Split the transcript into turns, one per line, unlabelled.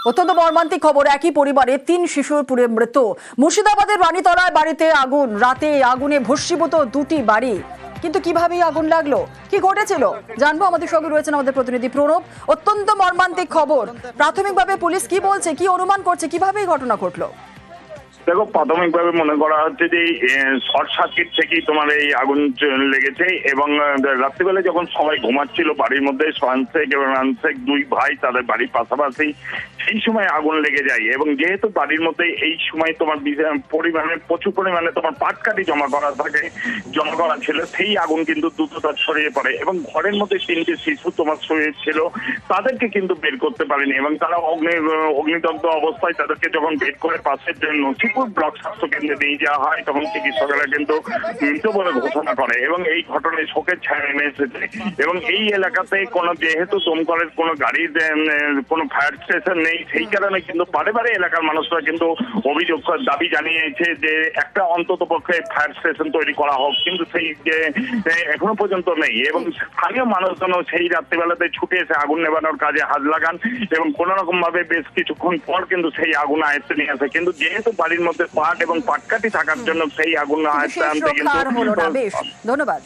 অত্যন্ত মর্মান্তিক খবর, একই পরিবারে 3 শিশুর পুড়ে মৃত্যু। মুর্শিদাবাদের রানীতলায় বাড়িতে আগুন, রাতে আগুনে ভস্মীভূত 2টি বাড়ি। কিন্তু কিভাবে আগুন লাগলো, কি ঘটেছিল জানবো। আমাদের সঙ্গে রয়েছেন আমাদের প্রতিনিধি প্রণব। অত্যন্ত মর্মান্তিক খবর, প্রাথমিকভাবে পুলিশ কি বলছে, কি অনুমান করছে, কিভাবে এই ঘটনা ঘটলো?
দেখো, প্রাথমিকভাবে মনে করা হচ্ছে যে শর্ট সার্কিট থেকেই তোমার এই আগুন লেগেছে এবং রাত্রিবেলা যখন সবাই ঘুমাচ্ছিল বাড়ির মধ্যে, সোয়ানশেখ এবং রানশেখ 2 ভাই, তাদের বাড়ির পাশাপাশি, সেই সময় আগুন লেগে যায়। এবং যেহেতু বাড়ির মধ্যে এই সময় তোমার প্রচুর পরিমাণে তোমার পাটকাঠি জমা করা ছিল, সেই আগুন কিন্তু দ্রুততা ছড়িয়ে পড়ে এবং ঘরের মধ্যে 3টে শিশু তোমার শুয়ে ছিল, তাদেরকে কিন্তু বের করতে পারেনি এবং তারা অগ্নিদগ্ধ অবস্থায় তাদেরকে যখন বের করে পাশের নথিপুর ব্লক স্বাস্থ্য কেন্দ্রে নিয়ে যাওয়া হয়, তখন চিকিৎসকেরা কিন্তু মৃত বলে ঘোষণা করে এবং এই ঘটনায় শোকের ছায়া নেমে এসেছে। এবং এই এলাকাতে যেহেতু দমকলের কোনো গাড়ির কোনো ফায়ার স্টেশন নেই, সেই কারণে কিন্তু বারে বারে এলাকার মানুষরা কিন্তু অভিযোগ দাবি জানিয়েছে যে একটা অন্তত পক্ষে ফায়ার স্টেশন তৈরি করা হোক, কিন্তু সেই যে এখনো পর্যন্ত নেই। এবং স্থানীয় মানুষজন সেই রাত্রিবেলাতে ছুটে এসে আগুন নেভানোর কাজে হাত লাগান এবং কোন রকম ভাবে বেশ কিছুক্ষণ পর কিন্তু সেই আগুন আয়ত্তে নিয়ে আসে। কিন্তু যেহেতু বাড়ির মধ্যে পাট এবং পাটকাঠি থাকার জন্য সেই আগুন আয়ত্তে আনতে কিন্তু
ধন্যবাদ।